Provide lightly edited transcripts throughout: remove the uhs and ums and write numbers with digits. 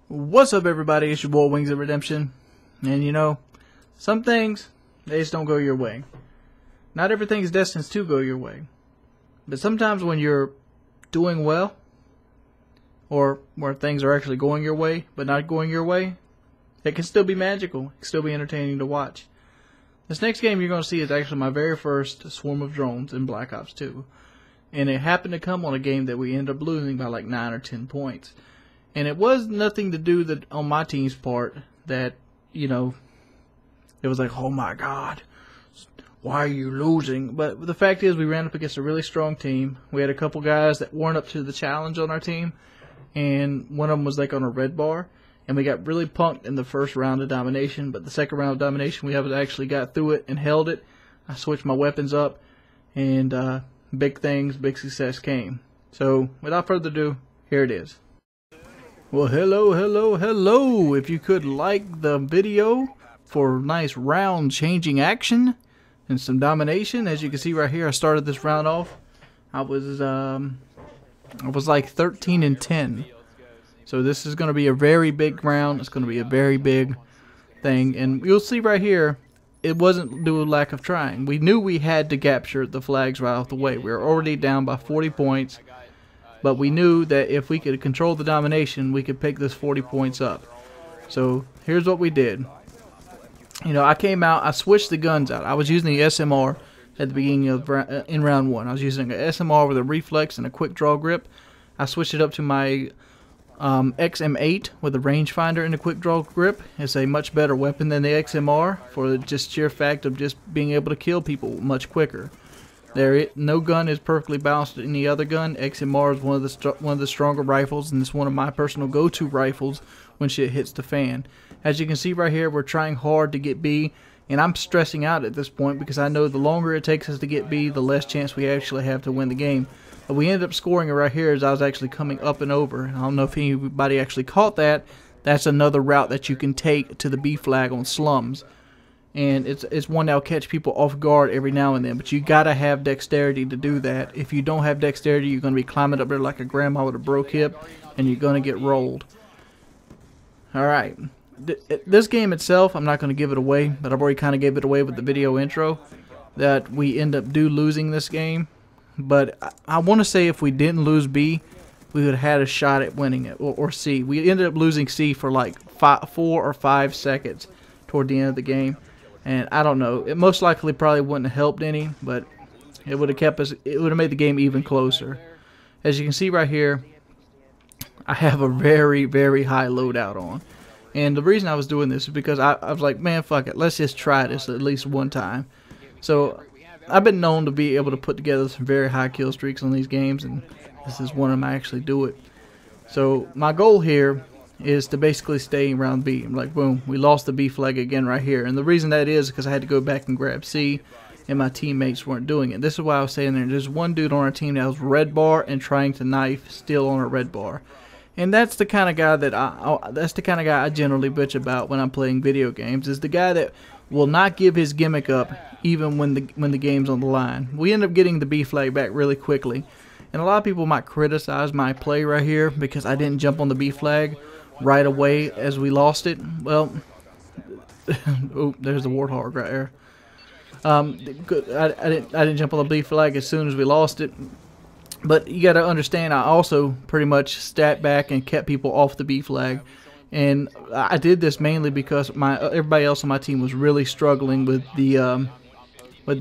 What's up, everybody? It's your boy Wings of Redemption. And you know, some things, they just don't go your way. Not everything is destined to go your way. But sometimes when you're doing well, or where things are actually going your way, but not going your way, it can still be magical. It can still be entertaining to watch. This next game you're going to see is actually my very first swarm of drones in Black Ops 2. And it happened to come on a game that we ended up losing by like 9 or 10 points. And it was nothing to do that on my team's part that, you know, it was like, oh my God, why are you losing? But the fact is we ran up against a really strong team. We had a couple guys that weren't up to the challenge on our team. And one of them was like on a red bar. And we got really punked in the first round of Domination. But the second round of Domination, we actually got through it and held it. I switched my weapons up. And big things, big success came. So without further ado, here it is. Well, hello. If you could like the video for nice round changing action and some domination. As you can see right here, I started this round off. I was like 13 and 10. So this is going to be a very big round. It's going to be a very big thing. And you'll see right here, it wasn't due to lack of trying. We knew we had to capture the flags right off the way. We were already down by 40 points. But we knew that if we could control the domination, we could pick this 40 points up. So here's what we did. You know, I came out, I switched the guns out. I was using the SMR at the beginning of in round 1. I was using an SMR with a reflex and a quick draw grip. I switched it up to my XM8 with a rangefinder and a quick draw grip. It's a much better weapon than the XMR for the just sheer fact of just being able to kill people much quicker. No gun is perfectly balanced with any other gun. XMR is one of the stronger rifles, and it's one of my personal go-to rifles when shit hits the fan. As you can see right here, we're trying hard to get B, and I'm stressing out at this point because I know the longer it takes us to get B, the less chance we actually have to win the game. But we ended up scoring it right here as I was actually coming up and over. I don't know if anybody actually caught that. That's another route that you can take to the B flag on slums. And it's one that'll catch people off guard every now and then. But you gotta have dexterity to do that. If you don't have dexterity, you're gonna be climbing up there like a grandma with a broke hip, and you're gonna get rolled. Alright. This game itself, I'm not gonna give it away, but I've already kinda gave it away with the video intro. That we end up losing this game. But I wanna say if we didn't lose B, we would have had a shot at winning it. Or C. We ended up losing C for like 4 or 5 seconds toward the end of the game. And I don't know, it most likely probably wouldn't have helped any, but it would have kept us, it would have made the game even closer. As you can see right here, I have a very, very high loadout on. And the reason I was doing this is because I was like, man, fuck it, let's just try this at least one time. So I've been known to be able to put together some very high kill streaks on these games, and this is one of them I actually do it. So my goal here is to basically stay around B. I'm like, boom, we lost the B flag again right here. And the reason that is because I had to go back and grab C, and my teammates weren't doing it. This is why I was saying there's one dude on our team that was red bar and trying to knife still on a red bar. And that's the kind of guy that I generally bitch about when I'm playing video games, is the guy that will not give his gimmick up even when the game's on the line. We end up getting the B flag back really quickly. And a lot of people might criticize my play right here because I didn't jump on the B flag right away as we lost it. Well, oh, there's the warthog right there. I didn't jump on the B flag as soon as we lost it. But you got to understand, I also pretty much sat back and kept people off the B flag. And I did this mainly because everybody else on my team was really struggling with the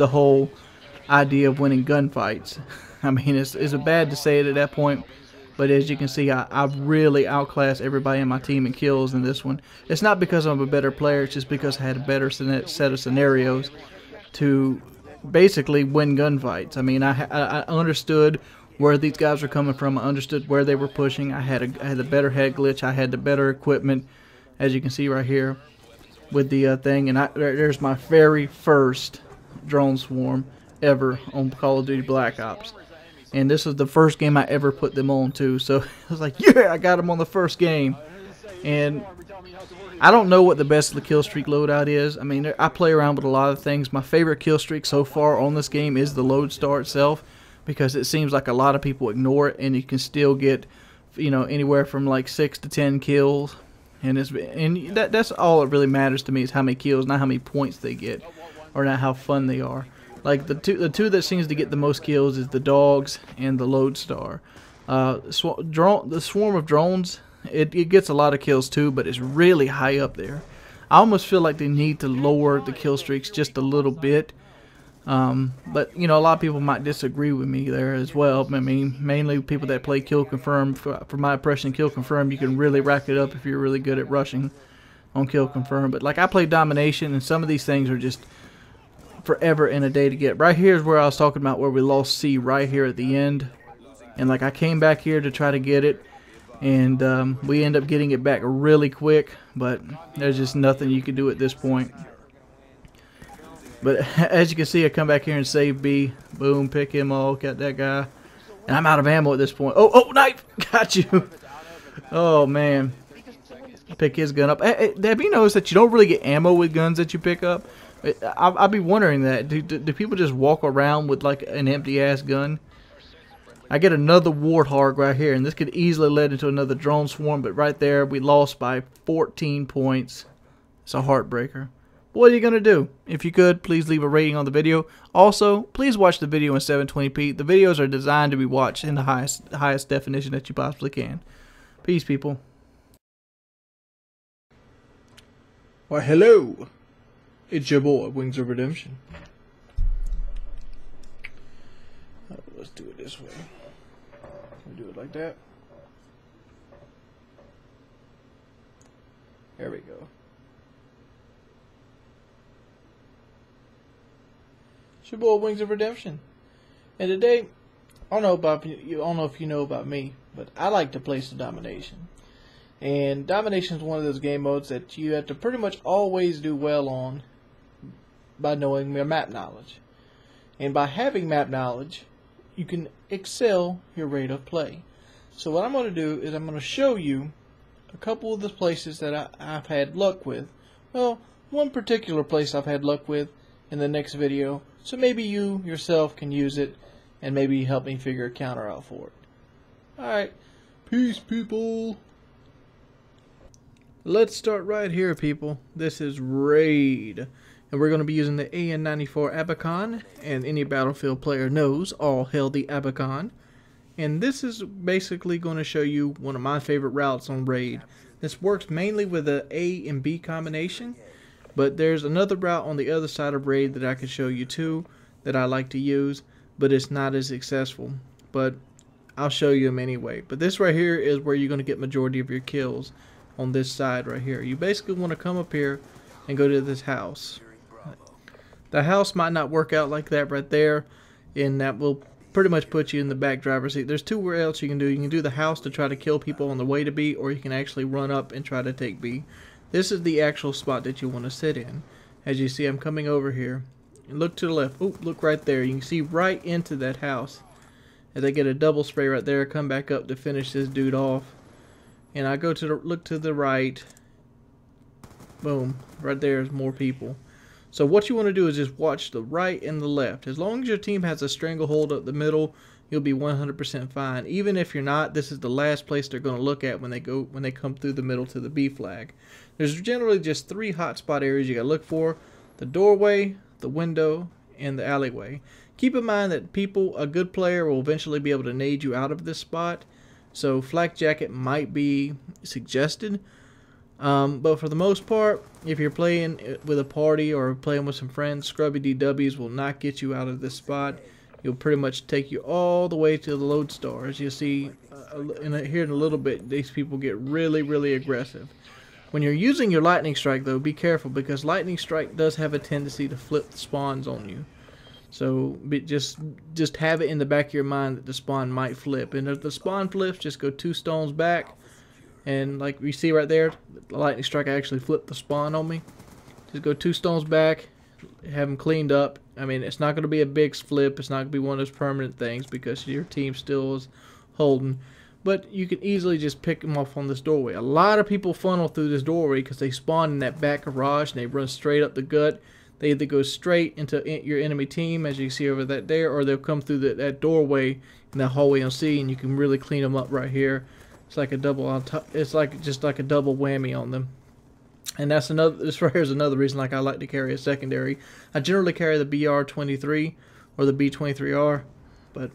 whole idea of winning gunfights. I mean, it's bad to say it at that point. But as you can see, I really outclassed everybody in my team in kills in this one. It's not because I'm a better player, it's just because I had a better set of scenarios to basically win gunfights. I mean, I understood where these guys were coming from. I understood where they were pushing. I had a better head glitch. I had the better equipment, as you can see right here with the thing. And there's my very first drone swarm ever on Call of Duty Black Ops. And this is the first game I ever put them on too. So I was like, yeah, I got them on the first game. And I don't know what the best of the kill streak loadout is. I mean, I play around with a lot of things. My favorite kill streak so far on this game is the Lodestar itself, because it seems like a lot of people ignore it, and you can still get, you know, anywhere from like 6 to 10 kills and that's all that really matters to me, is how many kills, not how many points they get, or not how fun they are. Like the two that seems to get the most kills is the dogs and the lodestar. The swarm of drones, it gets a lot of kills too, but it's really high up there. I almost feel like they need to lower the kill streaks just a little bit. But you know, a lot of people might disagree with me there as well. I mean, mainly people that play kill confirm. For my impression, kill confirm, you can really rack it up if you're really good at rushing on kill confirm. But like, I play domination, and some of these things are just forever in a day to get. Right here is where I was talking about, where we lost C right here at the end, and like, I came back here to try to get it, and we end up getting it back really quick, but there's just nothing you can do at this point. But as you can see, I come back here and save B. Boom, pick him all, got that guy. And I'm out of ammo at this point. Oh, knife! Got you! Oh, man. Pick his gun up. Have you noticed that you don't really get ammo with guns that you pick up? I'll be wondering that. Do people just walk around with like an empty-ass gun? I get another warthog right here, and this could easily lead into another drone swarm, but right there, we lost by 14 points. It's a heartbreaker. What are you going to do? If you could, please leave a rating on the video. Also, please watch the video in 720p. The videos are designed to be watched in the highest definition that you possibly can. Peace, people. Why, hello. It's your boy, Wings of Redemption. Let's do it this way. We do it like that. There we go. It's your boy, Wings of Redemption, and today, I don't know if you know about me, but I like to play some Domination. And Domination is one of those game modes that you have to pretty much always do well on by knowing your map knowledge. And by having map knowledge, you can excel your rate of play. So what I'm going to do is I'm going to show you a couple of the places that I've had luck with. Well, one particular place I've had luck with in the next video. So maybe you yourself can use it and maybe help me figure a counter out for it. Alright, peace, people. Let's start right here, people. This is Raid, and we're going to be using the AN-94 Abacon, and any Battlefield player knows, all hail the Abacon. And this is basically going to show you one of my favorite routes on Raid. This works mainly with the A and B combination, but there's another route on the other side of Raid that I could show you too that I like to use, but it's not as successful. But I'll show you them anyway. But this right here is where you're going to get majority of your kills, on this side right here. You basically want to come up here and go to this house. The house might not work out like that right there, and that will pretty much put you in the back driver's seat. There's two else you can do. You can do the house to try to kill people on the way to B, or you can actually run up and try to take B. This is the actual spot that you want to sit in. As you see, I'm coming over here. And look to the left. Oh, look right there. You can see right into that house. As I get a double spray right there, come back up to finish this dude off. And I go to the, look to the right. Boom. Right there is more people. So what you want to do is just watch the right and the left. As long as your team has a stranglehold up the middle, you'll be 100% fine. Even if you're not, this is the last place they're going to look at when they come through the middle to the B flag. There's generally just 3 hotspot areas you got to look for: the doorway, the window, and the alleyway. Keep in mind that a good player will eventually be able to nade you out of this spot. So flak jacket might be suggested. But for the most part, if you're playing with a party or playing with some friends, scrubby DWs will not get you out of this spot. You'll pretty much take you all the way to the lodestar. As you'll see here in a little bit, these people get really, really aggressive. When you're using your lightning strike, though, be careful, because lightning strike does have a tendency to flip the spawns on you. So just have it in the back of your mind that the spawn might flip. And if the spawn flips, just go 2 stones back. And like we see right there, the lightning strike actually flipped the spawn on me. Just go 2 stones back, have them cleaned up. I mean, it's not going to be a big flip. It's not going to be one of those permanent things because your team still is holding. But you can easily just pick them off on this doorway. A lot of people funnel through this doorway because they spawn in that back garage and they run straight up the gut. They either go straight into your enemy team, as you see over there, or they'll come through that doorway in that hallway on C, and you can really clean them up right here. It's like a double on top. It's like just like a double whammy on them. And that's another. This right here is another reason like I like to carry a secondary. I generally carry the BR23 or the B23R, but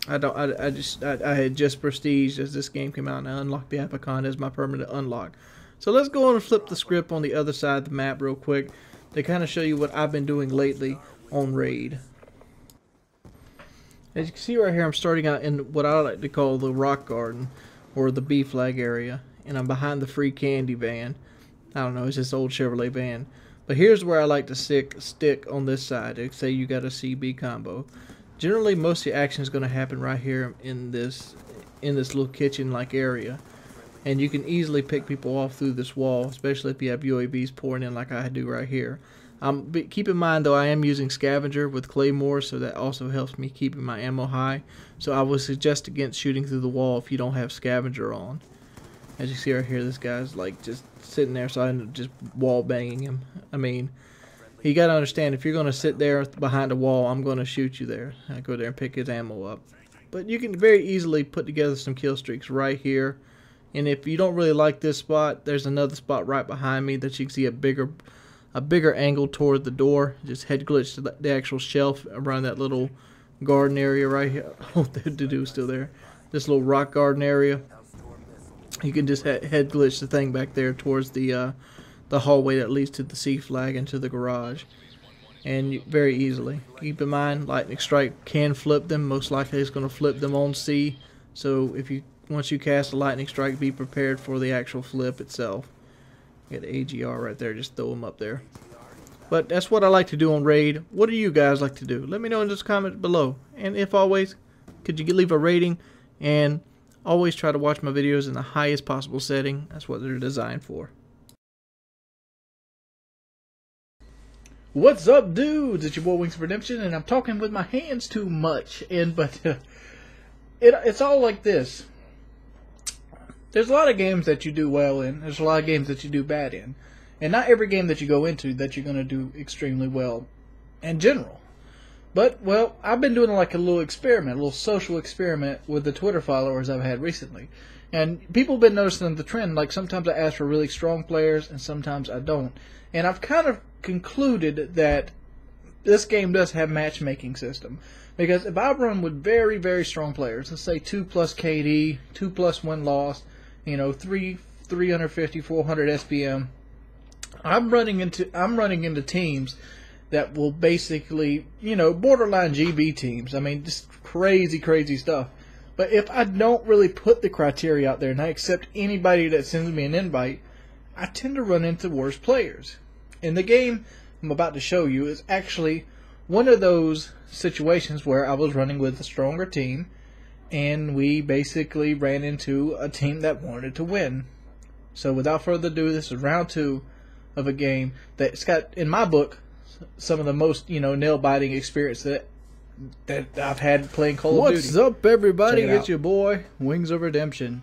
I don't. I had just prestiged as this game came out, and I unlocked the Apicon as my permanent unlock. So let's go on and flip the script on the other side of the map real quick to kind of show you what I've been doing lately on Raid. As you can see right here, I'm starting out in what I like to call the Rock Garden, or the B flag area, and I'm behind the free candy van. I don't know, it's this old Chevrolet van. But here's where I like to stick on this side. Say you got a CB combo. Generally, most of the action is going to happen right here in this little kitchen-like area, and you can easily pick people off through this wall, especially if you have UAVs pouring in like I do right here. Keep in mind though, I am using scavenger with claymore, so that also helps me keeping my ammo high. So I would suggest against shooting through the wall if you don't have scavenger on. As you see right here, this guy's like just sitting there, so I ended up just wall banging him. I mean, you gotta understand, if you're gonna sit there behind a wall, I'm gonna shoot you there. I go there and pick his ammo up. But you can very easily put together some kill streaks right here. And if you don't really like this spot, there's another spot right behind me that you can see a bigger angle toward the door. Just head glitch to the actual shelf around that little garden area right here. Oh, the dude's still there. This little rock garden area. You can just head glitch the thing back there towards the hallway that leads to the C flag and to the garage, and very easily. Keep in mind, lightning strike can flip them. Most likely, it's going to flip them on C. So once you cast a lightning strike, be prepared for the actual flip itself. Get the AGR right there. Just throw them up there. But that's what I like to do on Raid. What do you guys like to do? Let me know in the comments below. And if always, could you leave a rating? And always try to watch my videos in the highest possible setting. That's what they're designed for. What's up, dudes? It's your boy Wings of Redemption, and I'm talking with my hands too much. It's all like this. There's a lot of games that you do well in. There's a lot of games that you do bad in. And not every game that you go into that you're going to do extremely well in general. But, well, I've been doing like a little experiment, a little social experiment with the Twitter followers I've had recently. And people have been noticing the trend, like sometimes I ask for really strong players and sometimes I don't. And I've kind of concluded that this game does have matchmaking system. Because if I run with very, very strong players, let's say 2+ KD, 2+ win-loss, 350, 400 SPM, I'm running into teams that will basically, borderline GB teams. I mean, just crazy, crazy stuff. But if I don't really put the criteria out there and I accept anybody that sends me an invite, I tend to run into worse players. And the game I'm about to show you is actually one of those situations where I was running with a stronger team, and we basically ran into a team that wanted to win. So without further ado, this is round 2 of a game that's got, in my book, some of the most, nail-biting experience that I've had playing Call of Duty. What's up, everybody? It's your boy, Wings of Redemption.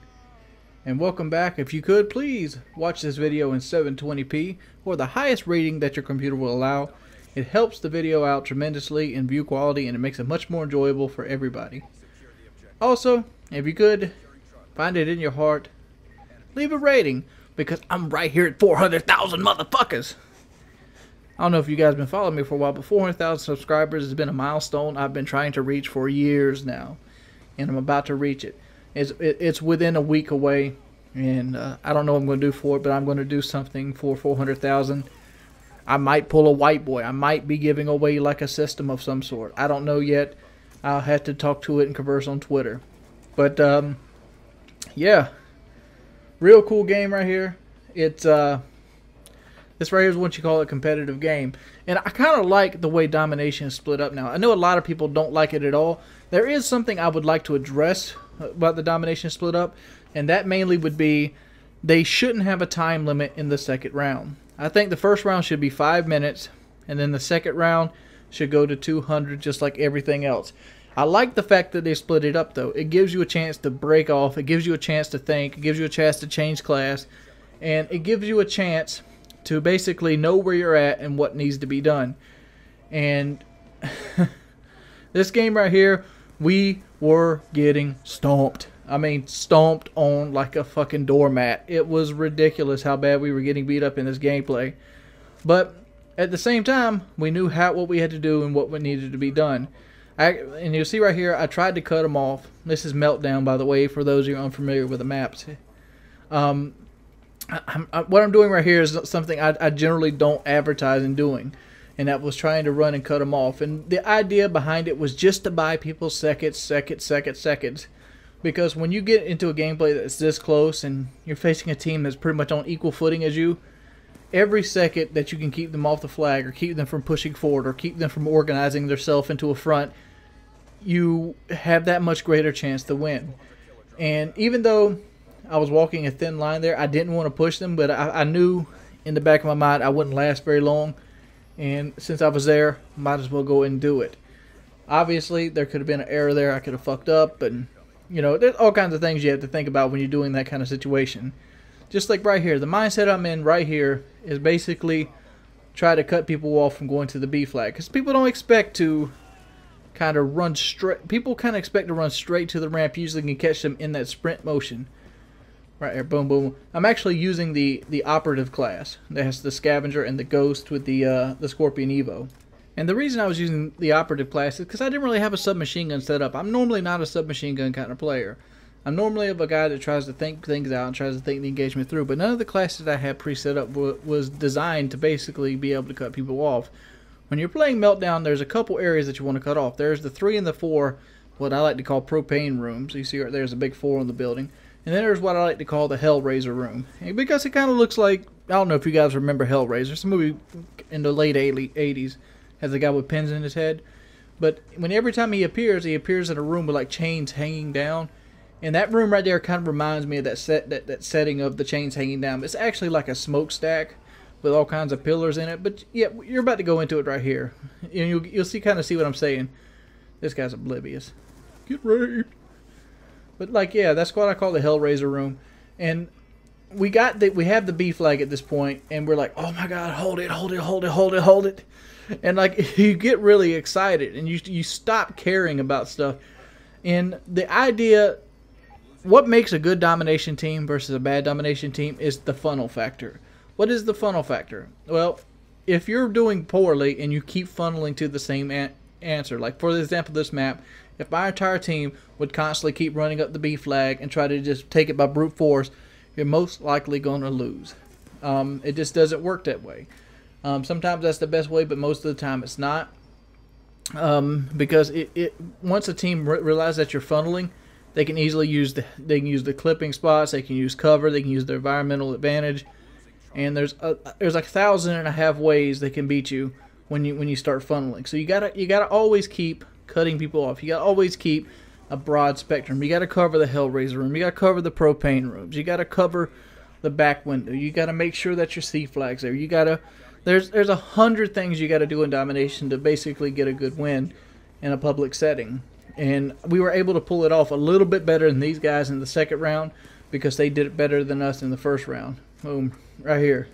And welcome back. If you could, please watch this video in 720p, or the highest rating that your computer will allow. It helps the video out tremendously in view quality, and it makes it much more enjoyable for everybody. Also, if you could, find it in your heart, leave a rating, because I'm right here at 400,000 motherfuckers. I don't know if you guys have been following me for a while, but 400,000 subscribers has been a milestone I've been trying to reach for years now, and I'm about to reach it. It's within a week away, and I don't know what I'm going to do for it, but I'm going to do something for 400,000. I might pull a white boy. I might be giving away like a system of some sort. I don't know yet. I'll have to talk to it and converse on Twitter. But yeah, real cool game right here. It's this right here is what you call a competitive game, and I kind of like the way Domination is split up now. I know a lot of people don't like it at all. There is something I would like to address about the Domination split up, and that mainly would be they shouldn't have a time limit in the second round. I think the first round should be 5 minutes, and then the second round should go to 200, just like everything else. I like the fact that they split it up, though. It gives you a chance to break off. It gives you a chance to think. It gives you a chance to change class. And it gives you a chance to basically know where you're at and what needs to be done. And this game right here, we were getting stomped. I mean, stomped on like a fucking doormat. It was ridiculous how bad we were getting beat up in this gameplay. But at the same time, we knew what we had to do and what needed to be done. And you'll see right here, I tried to cut them off. This is Meltdown, by the way, for those who are unfamiliar with the maps. What I'm doing right here is something I generally don't advertise in doing. And that was trying to run and cut them off. And the idea behind it was just to buy people seconds. Because when you get into a gameplay that's this close and you're facing a team that's pretty much on equal footing as you, every second that you can keep them off the flag or keep them from pushing forward or keep them from organizing themselves into a front, you have that much greater chance to win. And even though I was walking a thin line there, I didn't want to push them, but I knew in the back of my mind I wouldn't last very long. And since I was there, might as well go and do it. Obviously, there could have been an error there. I could have fucked up. And, you know, there's all kinds of things you have to think about when you're doing that kind of situation. Just like right here. The mindset I'm in right here is basically try to cut people off from going to the B flag. Because people don't expect to kind of run straight. People kind of expect to run straight to the ramp. Usually can catch them in that sprint motion. Right here, boom, boom. I'm actually using the operative class. That has the scavenger and the ghost with the Scorpion Evo. And the reason I was using the operative class is because I didn't really have a submachine gun set up. I'm normally not a submachine gun kind of player. I'm normally a guy that tries to think things out and tries to think the engagement through. But none of the classes I had pre-set up was designed to basically be able to cut people off. When you're playing Meltdown, there's a couple areas that you want to cut off. There's the 3 and the 4, what I like to call propane rooms. You see right there's a big 4 on the building. And then there's what I like to call the Hellraiser room. And because it kind of looks like, I don't know if you guys remember Hellraiser. It's a movie in the late 80s. Has a guy with pins in his head. But every time he appears in a room with like chains hanging down. And that room right there kind of reminds me of that setting of the chains hanging down. It's actually like a smokestack with all kinds of pillars in it. But yeah, you're about to go into it right here. And you'll kind of see what I'm saying. This guy's oblivious. Get raped. But like, yeah, that's what I call the Hellraiser room. And we have the B flag at this point, and we're like, oh my god, hold it. And like, you get really excited, and you stop caring about stuff. And the idea, what makes a good domination team versus a bad domination team is the funnel factor. What is the funnel factor? Well, if you're doing poorly and you keep funneling to the same answer, like for example this map, if my entire team would constantly keep running up the B flag and try to just take it by brute force, you're most likely going to lose. It just doesn't work that way. Sometimes that's the best way, but most of the time it's not. Because once a team realizes that you're funneling, they can easily use the clipping spots, they can use cover, they can use their environmental advantage, and there's like 1,500 ways they can beat you when you start funneling. So you gotta always keep cutting people off. You gotta always keep a broad spectrum. You gotta cover the Hellraiser room. You gotta cover the propane rooms. You gotta cover the back window. You gotta make sure that your C flag's there. You gotta there's 100 things you gotta do in domination to basically get a good win in a public setting. And we were able to pull it off a little bit better than these guys in the second round because they did it better than us in the first round. Boom, right here.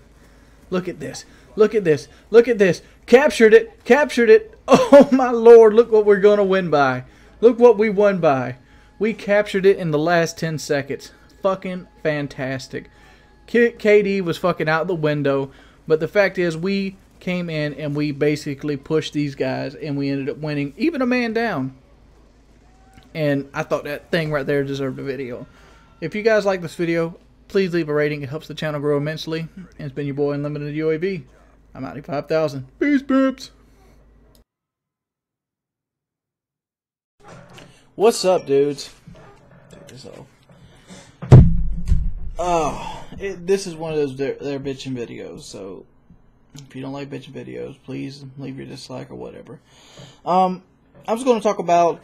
Look at this. Look at this. Look at this. Captured it. Captured it. Oh my lord, look what we're going to win by. Look what we won by. We captured it in the last 10 seconds. Fucking fantastic. KD was fucking out the window. But the fact is, we came in and we basically pushed these guys and we ended up winning, even a man down. And I thought that thing right there deserved a video. If you guys like this video, please leave a rating. It helps the channel grow immensely. And it's been your boy Unlimited UAV. I'm 95,000. Peace, pips. What's up, dudes? Take this off. Oh, this is one of those they're bitching videos. So if you don't like bitching videos, please leave your dislike or whatever. I was going to talk about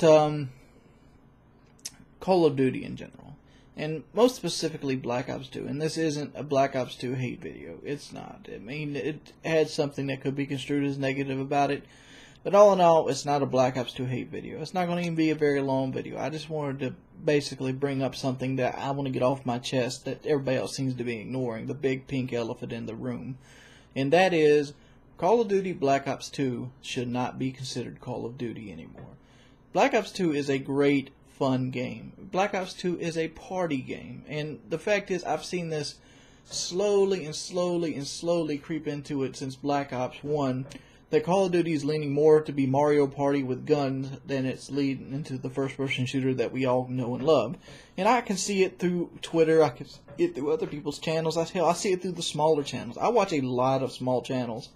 Call of Duty in general, and most specifically Black Ops 2. And this isn't a Black Ops 2 hate video. It's not. I mean, it had something that could be construed as negative about it. But all in all, it's not a Black Ops 2 hate video. It's not going to even be a very long video. I just wanted to basically bring up something that I want to get off my chest that everybody else seems to be ignoring. The big pink elephant in the room. And that is, Call of Duty Black Ops 2 should not be considered Call of Duty anymore. Black Ops 2 is a great, fun game. Black Ops 2 is a party game. And the fact is, I've seen this slowly and slowly and slowly creep into it since Black Ops 1. That Call of Duty is leaning more to be Mario Party with guns than it's leading into the first-person shooter that we all know and love. And I can see it through Twitter. I can see it through other people's channels. I see it through the smaller channels. I watch a lot of small channels.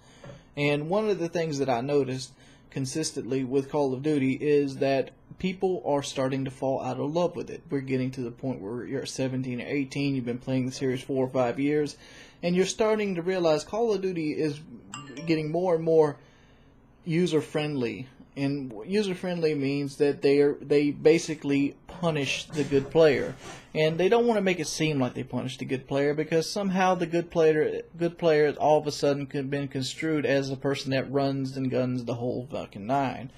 And one of the things that I noticed consistently with Call of Duty is that people are starting to fall out of love with it. We're getting to the point where you're 17 or 18, you've been playing the series 4 or 5 years, and you're starting to realize Call of Duty is getting more and more user-friendly. And user-friendly means that they basically punish the good player. And they don't want to make it seem like they punish the good player, because somehow the good player is all of a sudden been construed as a person that runs and guns the whole fucking nine.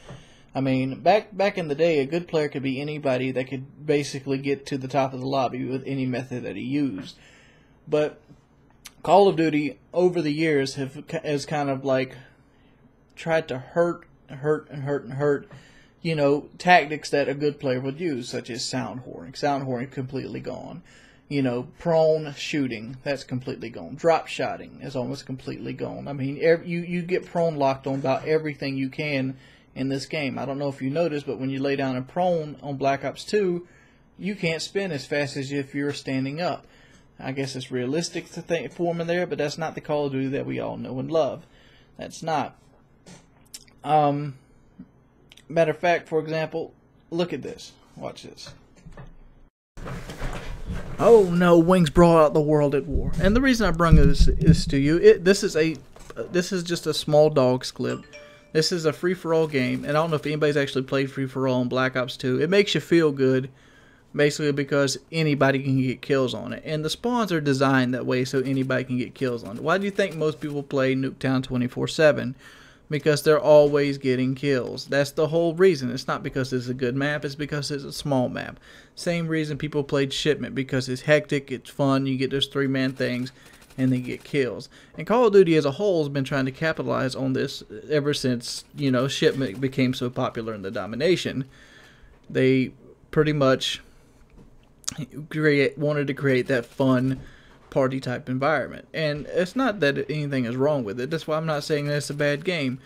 I mean, back in the day, a good player could be anybody that could basically get to the top of the lobby with any method that he used. But Call of Duty, over the years, has kind of like tried to hurt, you know, tactics that a good player would use, such as sound whoring. Sound whoring completely gone. You know, prone shooting, that's completely gone. Drop shotting is almost completely gone. I mean, you get prone locked on about everything you can in this game. I don't know if you noticed, but when you lay down a prone on Black Ops 2, you can't spin as fast as if you're standing up. I guess it's realistic to form in there, but that's not the Call of Duty that we all know and love. That's not. Matter of fact, for example, look at this. Watch this. Oh no, Wings brought out the World at War. And the reason I bring this to you, this is just a small dogs clip. This is a free-for-all game, and I don't know if anybody's actually played free-for-all in Black Ops 2. It makes you feel good, basically because anybody can get kills on it. And the spawns are designed that way so anybody can get kills on it. Why do you think most people play Nuketown 24/7? Because they're always getting kills. That's the whole reason. It's not because it's a good map, it's because it's a small map. Same reason people played Shipment, because it's hectic, it's fun, you get those 3-man things, and they get kills. And Call of Duty as a whole has been trying to capitalize on this ever since, you know, Shipment became so popular in the Domination. They pretty much wanted to create that fun party type environment. And it's not that anything is wrong with it. That's why I'm not saying that it's a bad game.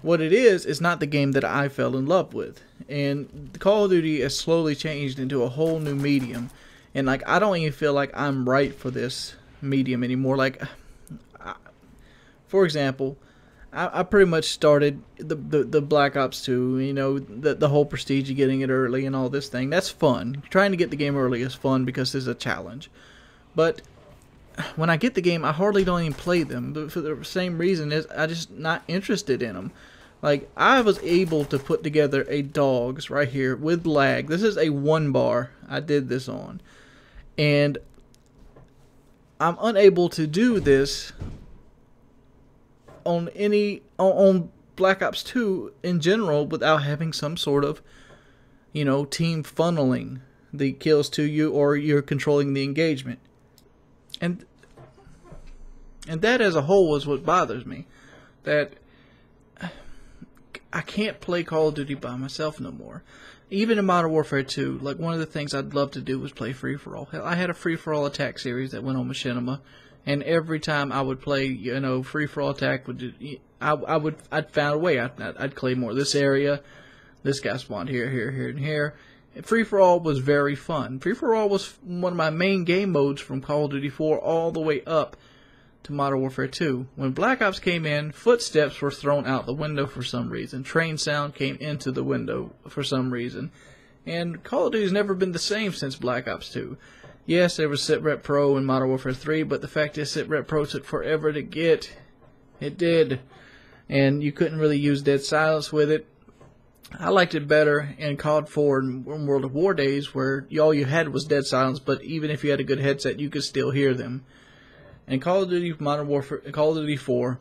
What it is not the game that I fell in love with. And Call of Duty has slowly changed into a whole new medium. And like, I don't even feel like I'm right for this medium anymore. Like, for example, I pretty much started the Black Ops 2, you know, the whole prestige of getting it early and all this thing. That's fun. Trying to get the game early is fun because it's a challenge. But when I get the game, I hardly don't even play them. But for the same reason, is I'm just not interested in them. Like, I was able to put together a dogs right here with lag. This is a 1 bar I did this on. And I'm unable to do this on on Black Ops 2 in general without having some sort of, you know, team funneling the kills to you, or you're controlling the engagement. And that as a whole is what bothers me. That I can't play Call of Duty by myself no more. Even in Modern Warfare 2, like, one of the things I'd love to do was play free-for-all. Hell, I had a free-for-all attack series that went on Machinima, and every time I would play, you know, free-for-all attack, I'd found a way. I'd claymore this area, this guy spawned here, and here. Free-for-all was very fun. Free-for-all was one of my main game modes from Call of Duty 4 all the way up to Modern Warfare 2. When Black Ops came in, footsteps were thrown out the window for some reason. Train sound came into the window for some reason. And Call of Duty's never been the same since Black Ops 2. Yes, there was SitRep Pro in Modern Warfare 3, but the fact is SitRep Pro took forever to get. It did. And you couldn't really use dead silence with it. I liked it better in COD 4 and World of War days, where all you had was dead silence, but even if you had a good headset, you could still hear them. In Call of Duty Modern Warfare, Call of Duty 4,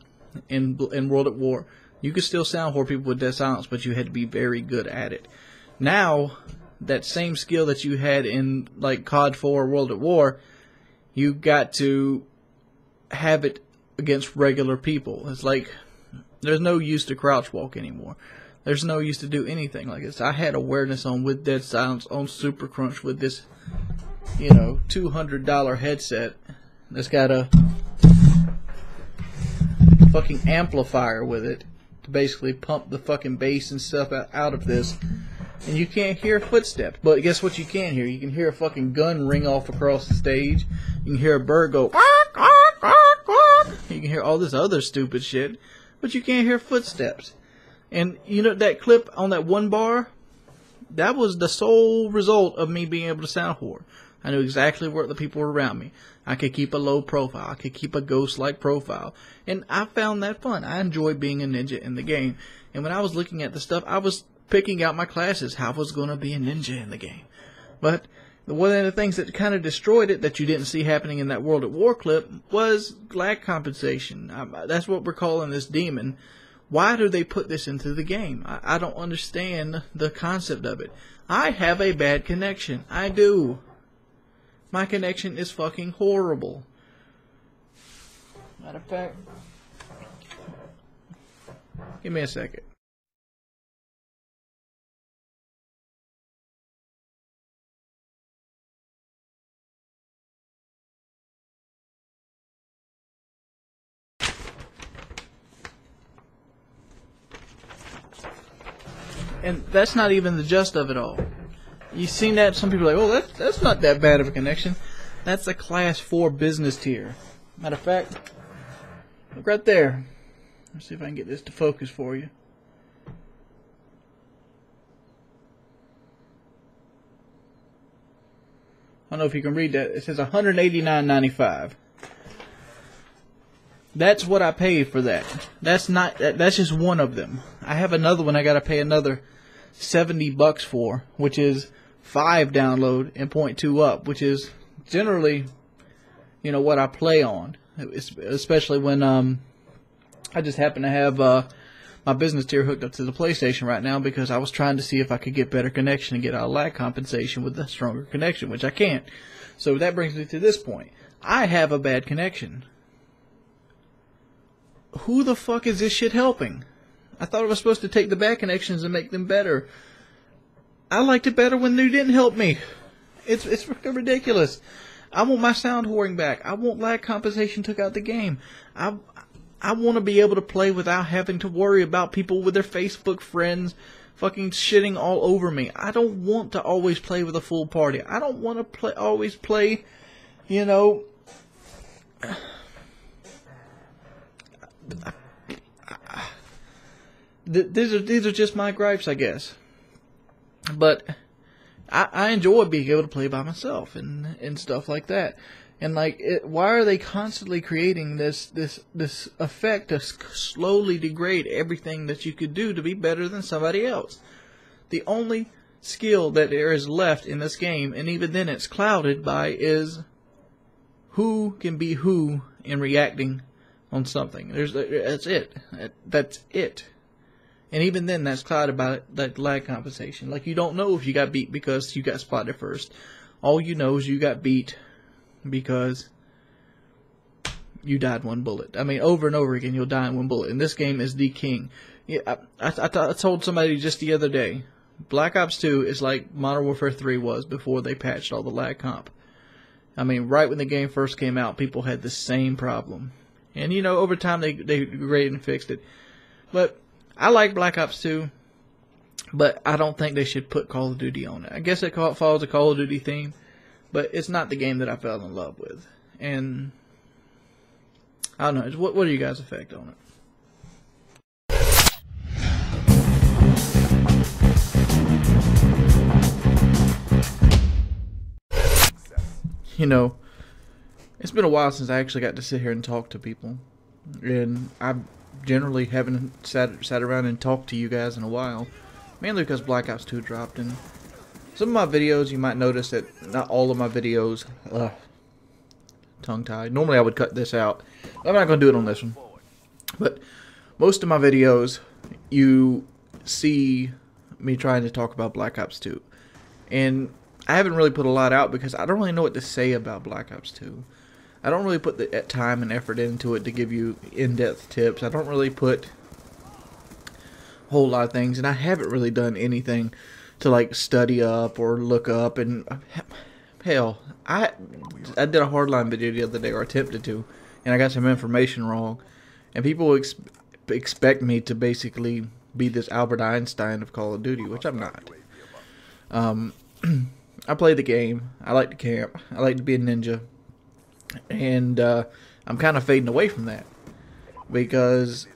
and World at War, you could still sound whore people with dead silence, but you had to be very good at it. Now, that same skill that you had in like COD 4 or World at War, you got to have it against regular people. It's like there's no use to crouch walk anymore. there's no use to do anything like this. I had awareness on with Dead Silence on Super Crunch with this, you know, $200 headset that's got a fucking amplifier with it to basically pump the fucking bass and stuff out of this. And you can't hear footsteps. But guess what you can hear? You can hear a fucking gun ring off across the stage. You can hear a bird go quack, quack, quack, quack. You can hear all this other stupid shit. But you can't hear footsteps. And you know that clip on that one bar? That was the sole result of me being able to sound whore. I knew exactly where the people were around me. I could keep a low profile. I could keep a ghost-like profile. And I found that fun. I enjoyed being a ninja in the game. And when I was looking at the stuff, I was picking out my classes, how I was going to be a ninja in the game. But one of the things that kind of destroyed it that you didn't see happening in that World at War clip was lag compensation. That's what we're calling this demon. Why do they put this into the game? I don't understand the concept of it. I have a bad connection. I do. My connection is fucking horrible. Matter of fact, give me a second. And that's not even the gist of it all. You've seen that, some people are like, oh, that's not that bad of a connection. That's a class 4 business tier. Matter of fact, look right there. Let's see if I can get this to focus for you. I don't know if you can read that. It says $189.95. That's what I paid for that. That's just one of them. I have another one I gotta pay another $70 for, which is 5 download and 0.2 up, which is generally, you know, what I play on. Especially when I just happen to have my business tier hooked up to the PlayStation right now because I was trying to see if I could get better connection and get out of lag compensation with a stronger connection, which I can't. So that brings me to this point. I have a bad connection. Who the fuck is this shit helping? I thought I was supposed to take the bad connections and make them better. I liked it better when they didn't help me. It's freaking ridiculous. I want my sound whoring back. I want lag compensation took out the game. I want to be able to play without having to worry about people with their Facebook friends fucking shitting all over me. I don't want to always play with a full party. I don't want to always play, you know... These are just my gripes, I guess. But I enjoy being able to play by myself and stuff like that. And like, why are they constantly creating this effect to slowly degrade everything that you could do to be better than somebody else? The only skill that there is left in this game, and even then it's clouded by, is who can be who in reacting on something. That's it. That's it. And even then, that's clouded by that lag compensation. Like, you don't know if you got beat because you got spotted first. All you know is you got beat because you died one bullet. I mean, over and over again, you'll die in one bullet. And this game is the king. Yeah, I told somebody just the other day, Black Ops 2 is like Modern Warfare 3 was before they patched all the lag comp. I mean, right when the game first came out, people had the same problem. And, you know, over time, they graded and fixed it. But I like Black Ops 2, but I don't think they should put Call of Duty on it. I guess it follows the Call of Duty theme, but it's not the game that I fell in love with. And I don't know. What are you guys' effect on it? You know, it's been a while since I actually got to sit here and talk to people. And I generally haven't sat around and talked to you guys in a while. Mainly because Black Ops 2 dropped. And some of my videos, you might notice that not all of my videos... tongue-tied. Normally I would cut this out. I'm not going to do it on this one. But most of my videos, you see me trying to talk about Black Ops 2. And I haven't really put a lot out because I don't really know what to say about Black Ops 2. I don't really put the time and effort into it to give you in-depth tips. I don't really put whole lot of things, and I haven't really done anything to like study up or look up. And hell, I did a hardline video the other day, or attempted to, and I got some information wrong, and people expect me to basically be this Albert Einstein of Call of Duty, which I'm not. I play the game. I like to camp. I like to be a ninja, and I'm kind of fading away from that because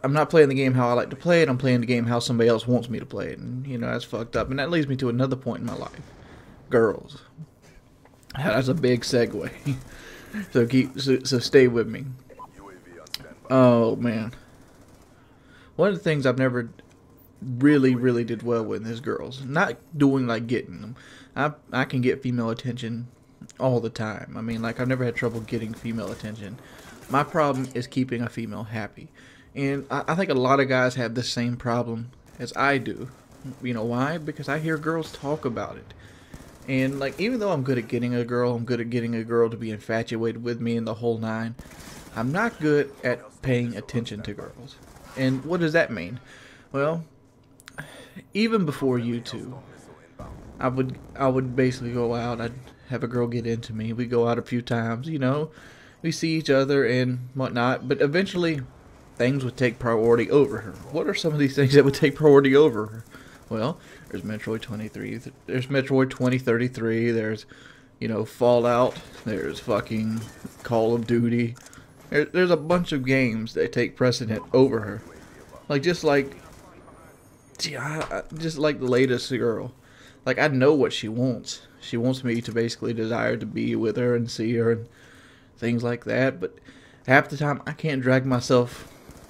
I'm not playing the game how I like to play it. I'm playing the game how somebody else wants me to play it, and you know, that's fucked up. And that leads me to another point in my life: girls. That's a big segue. So stay with me. Oh man, one of the things I've never really did well with is girls. Not doing like getting them. I can get female attention all the time. I mean, like, I've never had trouble getting female attention. My problem is keeping a female happy. And I think a lot of guys have the same problem as I do. You know why? Because I hear girls talk about it. And, like, even though I'm good at getting a girl, I'm good at getting a girl to be infatuated with me and the whole nine, I'm not good at paying attention to girls. And what does that mean? Well, even before YouTube, I would basically go out, I'd have a girl get into me, we go out a few times, you know, we see each other and whatnot, but eventually things would take priority over her. What are some of these things that would take priority over her? Well, there's Metroid 2033, there's, you know, Fallout, there's fucking Call of Duty. There's a bunch of games that take precedent over her. Like, just like the latest girl. Like, I know what she wants. She wants me to basically desire to be with her and see her and things like that. But half the time, I can't drag myself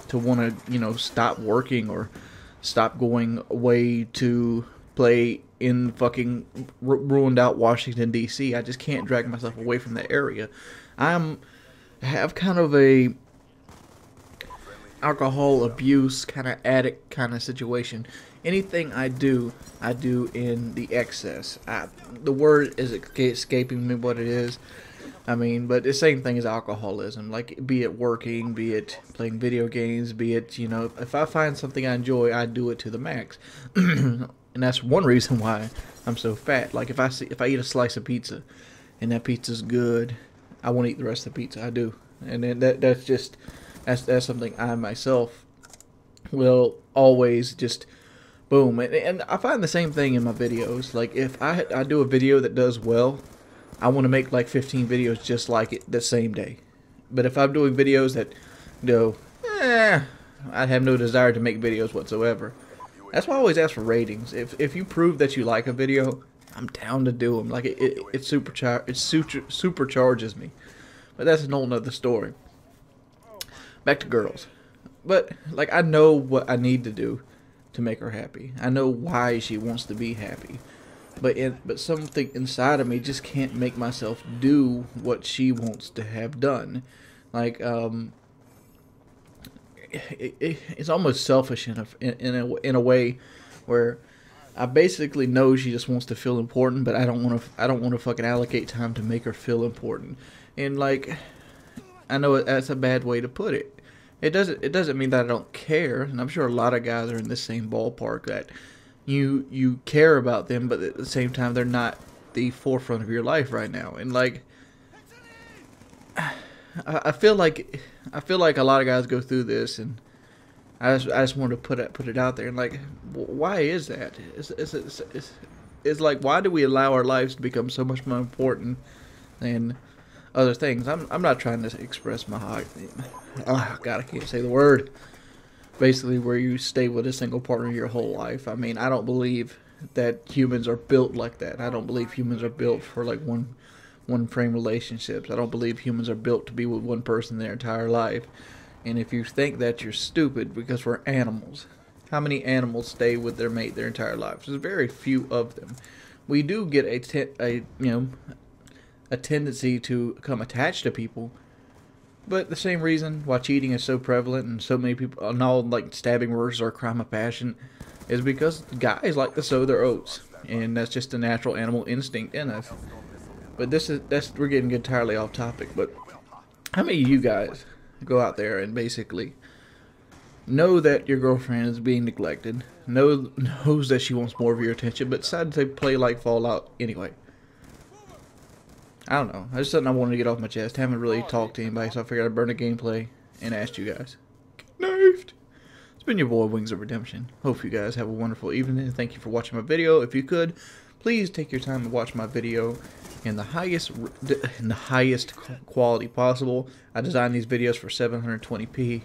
to want to, you know, stop working or stop going away to play in fucking ruined out Washington, D.C. I just can't drag myself away from the area. I have kind of a alcohol abuse kind of addict kind of situation. Anything I do in the excess. The word is escaping me what it is. I mean, but the same thing as alcoholism. Like, be it working, be it playing video games, be it, you know, if I find something I enjoy, I do it to the max. And that's one reason why I'm so fat. Like, if I eat a slice of pizza and that pizza's good, I want to eat the rest of the pizza. I do. And then that's something I myself will always just boom. And I find the same thing in my videos. Like, if I do a video that does well, I want to make like 15 videos just like it the same day. But if I'm doing videos that go, I have no desire to make videos whatsoever. That's why I always ask for ratings. If you prove that you like a video, I'm down to do them. Like, it supercharges me. But that's an whole nother story. Back to girls. But, like, I know what I need to do to make her happy. I know why she wants to be happy. But something inside of me just can't make myself do what she wants to have done. Like, it's almost selfish in a way where I basically know she just wants to feel important, but I don't want to fucking allocate time to make her feel important. And, like, I know that's a bad way to put it. It doesn't mean that I don't care, and I'm sure a lot of guys are in the same ballpark, that you care about them, but at the same time they're not the forefront of your life right now. And, like, I feel like a lot of guys go through this, and I just want to put it out there. And, like, why is that? It's like, why do we allow our lives to become so much more important than other things? I'm not trying to express my heart. Oh God, I can't say the word. Basically, where you stay with a single partner your whole life. I mean, I don't believe that humans are built like that. I don't believe humans are built for like one frame relationships. I don't believe humans are built to be with one person their entire life. And if you think that, you're stupid, because we're animals. How many animals stay with their mate their entire lives? There's very few of them. We do get a tendency to become attached to people. But the same reason why cheating is so prevalent and so many people, and all like stabbing murders are a crime of passion, is because guys like to sow their oats, and that's just a natural animal instinct in us. But we're getting entirely off topic. But how many of you guys go out there and basically know that your girlfriend is being neglected, knows that she wants more of your attention, but decided to play like Fallout anyway. I don't know. That's something I wanted to get off my chest. Haven't really talked to anybody, so I figured I'd burn a gameplay and asked you guys. Knifed. It's been your boy, Wings of Redemption. Hope you guys have a wonderful evening. Thank you for watching my video. If you could, please take your time and watch my video in the highest quality possible. I designed these videos for 720p,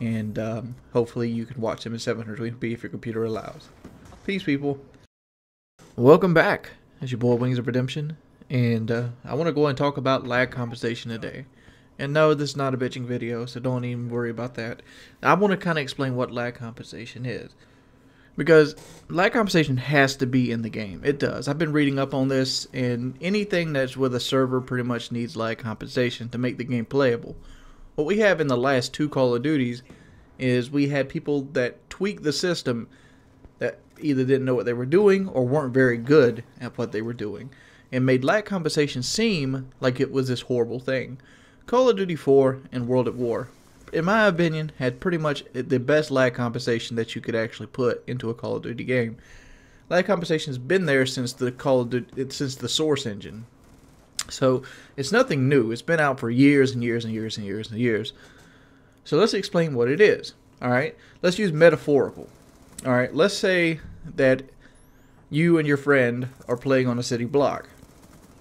and hopefully you can watch them in 720p if your computer allows. Peace, people. Welcome back. It's your boy, Wings of Redemption, and I want to go and talk about lag compensation today. And no, this is not a bitching video, so don't even worry about that. I want to kind of explain what lag compensation is. Because lag compensation has to be in the game. It does. I've been reading up on this, and anything that's with a server pretty much needs lag compensation to make the game playable. What we have in the last two Call of Duties is we had people that tweaked the system that either didn't know what they were doing or weren't very good at what they were doing, and made lag compensation seem like it was this horrible thing. Call of Duty 4 and World at War, in my opinion, had pretty much the best lag compensation that you could actually put into a Call of Duty game. Lag compensation has been there since since the Source engine, so it's nothing new. It's been out for years and years and years and years and years. So let's explain what it is. All right, let's use metaphorical. All right, let's say that you and your friend are playing on a city block.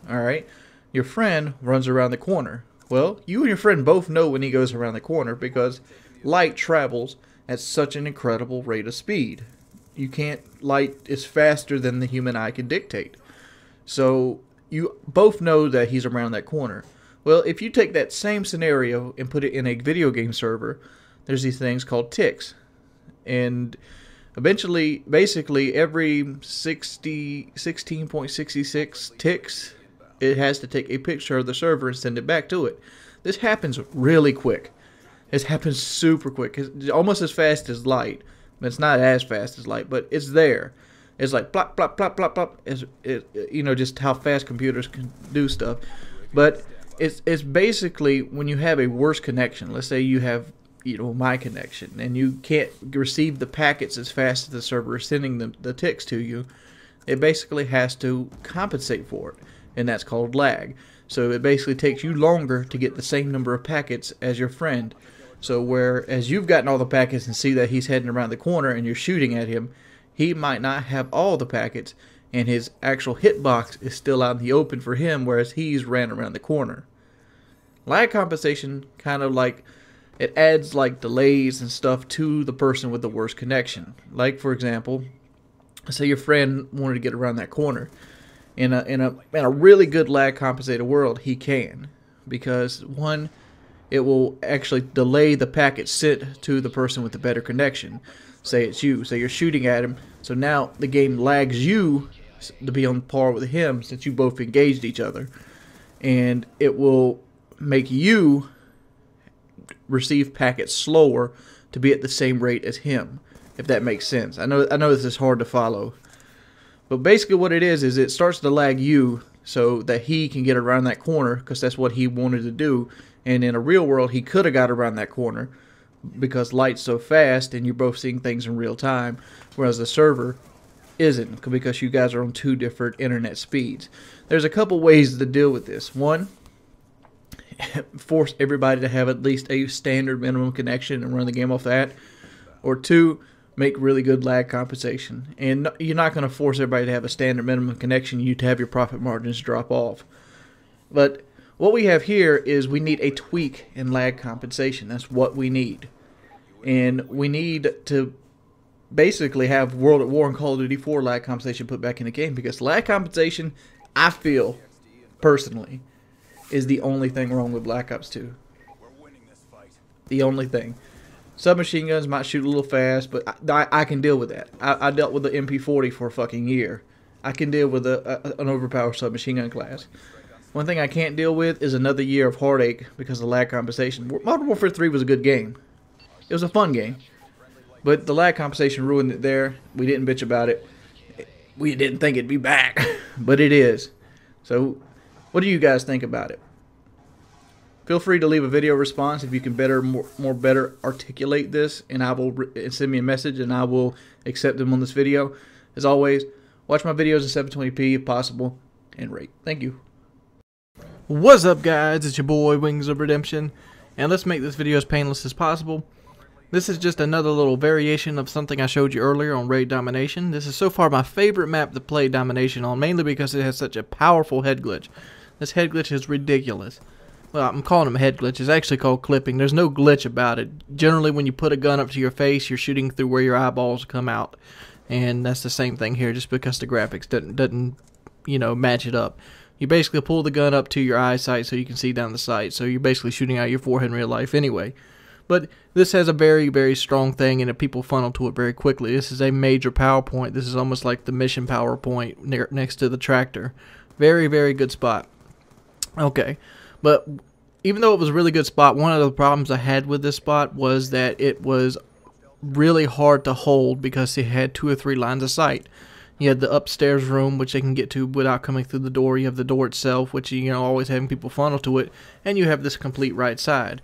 All right, your friend runs around the corner. Well, you and your friend both know when he goes around the corner because light travels at such an incredible rate of speed. Light is faster than the human eye can dictate. So you both know that he's around that corner. Well, if you take that same scenario and put it in a video game server, there's these things called ticks. And eventually, basically every 16.66 ticks, it has to take a picture of the server and send it back to it. This happens really quick. This happens super quick. It's almost as fast as light. It's not as fast as light, but it's there. It's like plop, plop, plop, plop, plop. You know, just how fast computers can do stuff. But it's basically when you have a worse connection. Let's say you have, you know, my connection, and you can't receive the packets as fast as the server is sending the ticks to you. It basically has to compensate for it, and that's called lag. So it basically takes you longer to get the same number of packets as your friend. So whereas you've gotten all the packets and see that he's heading around the corner and you're shooting at him, he might not have all the packets, and his actual hitbox is still out in the open for him, whereas he's ran around the corner. Lag compensation kind of like, it adds like delays and stuff to the person with the worst connection. Like, for example, say your friend wanted to get around that corner. In a really good lag compensated world, he can, because one, it will actually delay the packet sent to the person with the better connection. Say it's you, say you're shooting at him, so now the game lags you to be on par with him since you both engaged each other, and it will make you receive packets slower to be at the same rate as him, if that makes sense. I know this is hard to follow. But basically what it is it starts to lag you so that he can get around that corner, because that's what he wanted to do. And in a real world, he could have got around that corner because light's so fast and you're both seeing things in real time, whereas the server isn't, because you guys are on two different internet speeds. There's a couple ways to deal with this. One, force everybody to have at least a standard minimum connection and run the game off that. Or two, make really good lag compensation. And you're not going to force everybody to have a standard minimum connection, you to have your profit margins drop off. But what we have here is we need a tweak in lag compensation. That's what we need. And we need to basically have World at War and Call of Duty 4 lag compensation put back in the game, because lag compensation, I feel, personally, is the only thing wrong with Black Ops 2. The only thing. Submachine guns might shoot a little fast, but I can deal with that. I dealt with the MP40 for a fucking year. I can deal with an overpowered submachine gun class. One thing I can't deal with is another year of heartache because of lag compensation. Modern Warfare 3 was a good game. It was a fun game. But the lag compensation ruined it there. We didn't bitch about it. We didn't think it'd be back. But it is. So, what do you guys think about it? Feel free to leave a video response if you can better articulate this, and I will send me a message, and I will accept them on this video. As always, watch my videos in 720p if possible, and rate. Thank you. What's up, guys? It's your boy Wings of Redemption, and let's make this video as painless as possible. This is just another little variation of something I showed you earlier on Raid Domination. This is so far my favorite map to play Domination on, mainly because it has such a powerful head glitch. This head glitch is ridiculous. Well, I'm calling them head glitch. It's actually called clipping. There's no glitch about it. Generally, when you put a gun up to your face, you're shooting through where your eyeballs come out. And that's the same thing here, just because the graphics doesn't match it up. You basically pull the gun up to your eyesight so you can see down the sight. So you're basically shooting out your forehead in real life anyway. But this has a very, very strong thing, and people funnel to it very quickly. This is a major power point. This is almost like the mission power point next to the tractor. Very, very good spot. Okay, but even though it was a really good spot, one of the problems I had with this spot was that it was really hard to hold because it had 2 or 3 lines of sight. You had the upstairs room, which they can get to without coming through the door. You have the door itself, which always having people funnel to it, and you have this complete right side.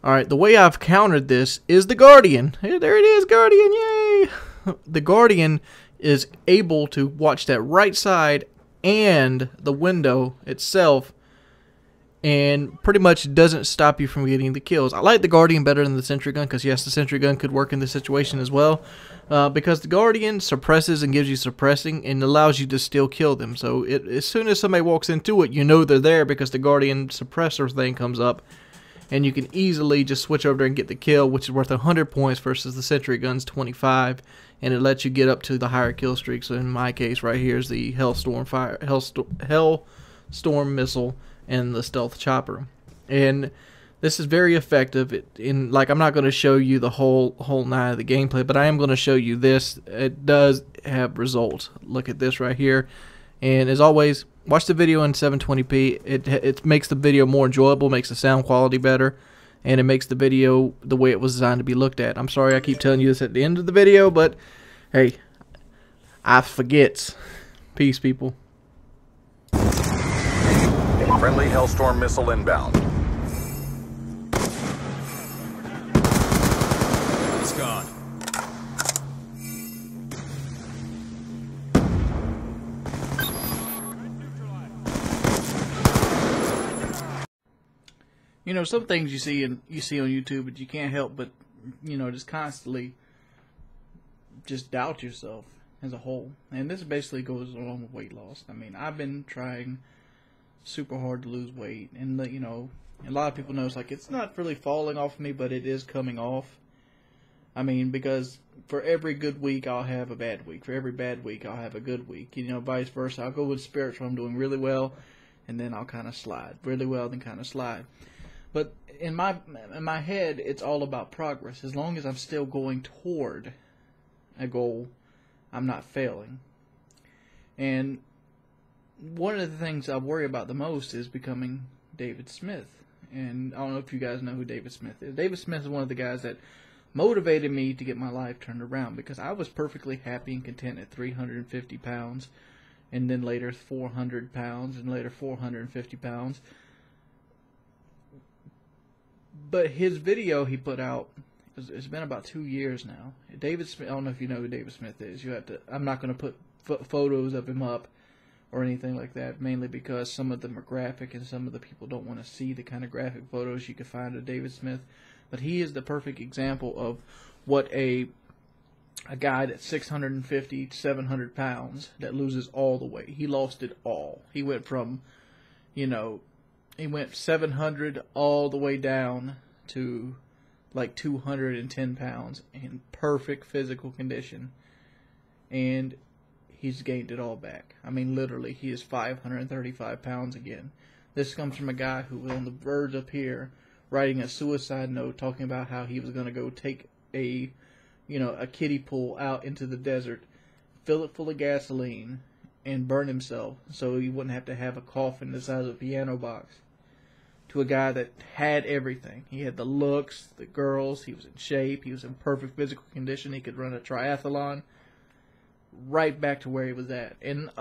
Alright, the way I've countered this is the Guardian. Hey, there it is, Guardian, yay! The Guardian is able to watch that right side and the window itself, and pretty much doesn't stop you from getting the kills. I like the Guardian better than the Sentry Gun, because yes, the Sentry Gun could work in this situation as well, because the Guardian suppresses and gives you suppressing and allows you to still kill them. So as soon as somebody walks into it, you know they're there because the Guardian suppressor thing comes up, and you can easily just switch over there and get the kill, which is worth 100 points versus the Sentry Gun's 25, and it lets you get up to the higher kill streak. So in my case right here is the Hellstorm missile and the stealth chopper, and this is very effective. I'm not going to show you the whole nine of the gameplay, but I am going to show you this. It does have results. Look at this right here, and as always, watch the video in 720p. It makes the video more enjoyable, makes the sound quality better, and it makes the video the way it was designed to be looked at. I'm sorry I keep telling you this at the end of the video, but hey, I forgets. Peace, people. Friendly Hellstorm missile inbound. It's gone. Some things you see on YouTube, but you can't help but just constantly just doubt yourself as a whole. And this basically goes along with weight loss. I mean, I've been trying super hard to lose weight, and a lot of people know it's not really falling off me, but it is coming off. I mean, because for every good week I'll have a bad week, for every bad week I'll have a good week, vice versa. I'll go with spiritual, I'm doing really well, and then I'll kind of slide really well, then kind of slide. But in my head, it's all about progress. As long as I'm still going toward a goal, I'm not failing. And one of the things I worry about the most is becoming David Smith. And I don't know if you guys know who David Smith is. David Smith is one of the guys that motivated me to get my life turned around, because I was perfectly happy and content at 350 pounds, and then later 400 pounds, and later 450 pounds. But his video he put out, it's been about 2 years now. David Smith, I don't know if you know who David Smith is. I'm not going to put photos of him up or anything like that, mainly because some of them are graphic and some of the people don't want to see the kind of graphic photos you can find of David Smith. But he is the perfect example of what a guy that's 650 to 700 pounds that loses all the weight. He lost it all. He went from, he went 700 all the way down to like 210 pounds in perfect physical condition, and he's gained it all back. I mean, literally, he is 535 pounds again. This comes from a guy who was on the verge up here, writing a suicide note, talking about how he was going to go take a kiddie pool out into the desert, fill it full of gasoline, and burn himself so he wouldn't have to have a coffin the size of a piano box. To a guy that had everything. He had the looks, the girls, he was in shape, he was in perfect physical condition, he could run a triathlon. Right back to where he was at. And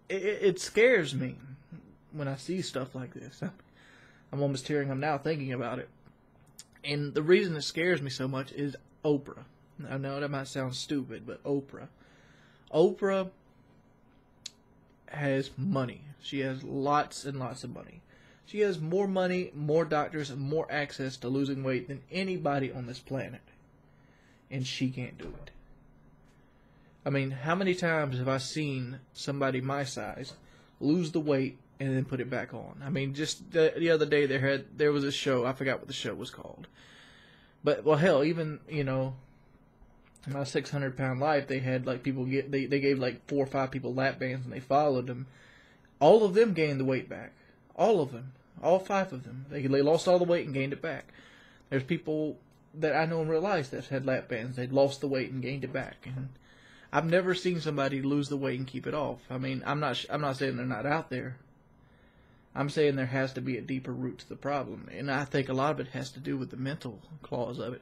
it scares me when I see stuff like this. I'm almost tearing up now thinking about it. And the reason it scares me so much is Oprah. I know that might sound stupid, but Oprah. Oprah has money. She has lots and lots of money. She has more money, more doctors, and more access to losing weight than anybody on this planet. And she can't do it. I mean, how many times have I seen somebody my size lose the weight and then put it back on? I mean, just the other day there was a show, I forgot what the show was called. But, well, hell, even, you know, in my 600-pound life, they had, like, people they gave, like, 4 or 5 people lap bands and they followed them. All of them gained the weight back. All of them. All 5 of them. They lost all the weight and gained it back. There's people that I know in real life that had lap bands. They'd lost the weight and gained it back. And I've never seen somebody lose the weight and keep it off. I mean, I'm not saying they're not out there. I'm saying there has to be a deeper root to the problem. And I think a lot of it has to do with the mental clause of it.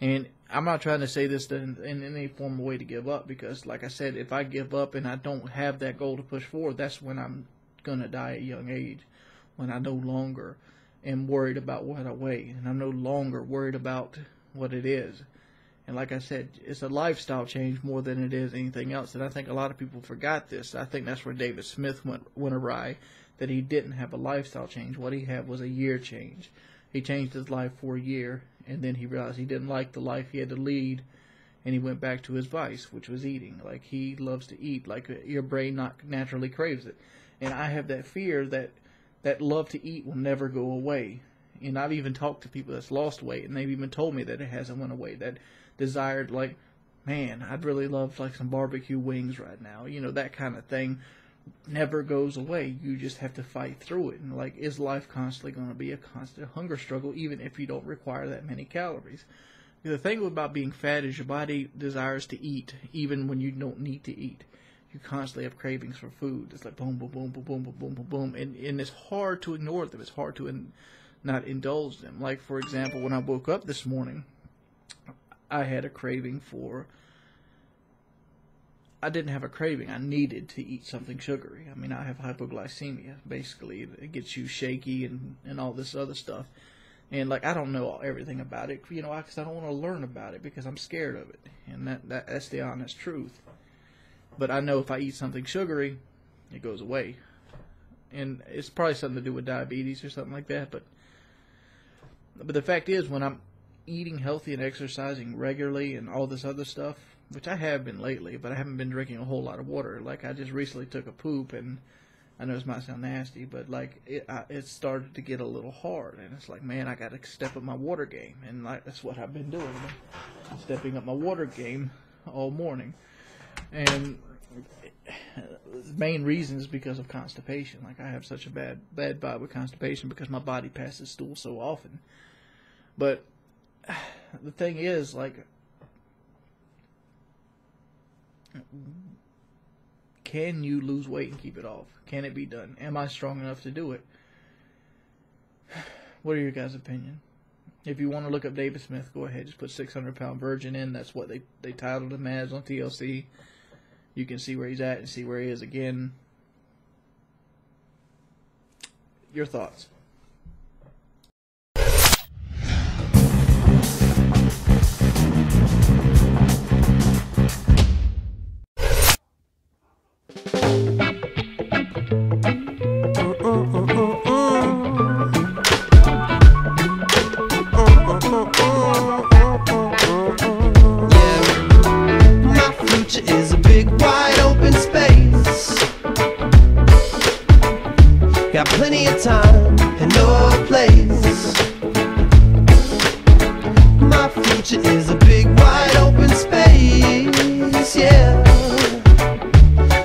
And I'm not trying to say this in any form of way to give up, because, like I said, if I give up and I don't have that goal to push forward, that's when I'm going to die at a young age, when I no longer am worried about what I weigh, and I'm no longer worried about what it is. And like I said, it's a lifestyle change more than it is anything else, and I think a lot of people forgot this. I think that's where David Smith went awry, that he didn't have a lifestyle change. What he had was a year change. He changed his life for a year, and then he realized he didn't like the life he had to lead, and he went back to his vice, which was eating. Like, he loves to eat. Like, your brain not naturally craves it. And I have that fear that love to eat will never go away. And I've even talked to people that's lost weight, and they've even told me that it hasn't went away. That desired, like, man, I'd really love, like, some barbecue wings right now. You know, that kind of thing never goes away. You just have to fight through it. And, like, is life constantly going to be a constant hunger struggle, even if you don't require that many calories? The thing about being fat is your body desires to eat, even when you don't need to eat. You constantly have cravings for food. It's like boom, boom, boom, boom, boom, boom, boom, boom, boom. And it's hard to ignore them. It's hard to not indulge them. Like, for example, when I woke up this morning, I had a craving for... I didn't have a craving. I needed to eat something sugary. I mean, I have hypoglycemia. Basically, it gets you shaky and all this other stuff. And, like, I don't know everything about it, you know, because I don't want to learn about it because I'm scared of it. And that's the honest truth. But I know if I eat something sugary, it goes away. And it's probably something to do with diabetes or something like that. But the fact is, when I'm eating healthy and exercising regularly and all this other stuff, which I have been lately, but I haven't been drinking a whole lot of water. Like, I just recently took a poop, and I know this might sound nasty, but, like, it started to get a little hard. And it's like, man, I got to step up my water game. And, like, that's what I've been doing. Stepping up my water game all morning. And the main reason is because of constipation. Like, I have such a bad vibe with constipation because my body passes stool so often. But the thing is, like, can you lose weight and keep it off? Can it be done? Am I strong enough to do it? What are your guys' opinion? If you want to look up David Smith, go ahead. Just put 600-pound virgin in. That's what they titled him as on TLC. You can see where he's at and see where he is again. Your thoughts? Got plenty of time and no place. My future is a big wide open space, yeah.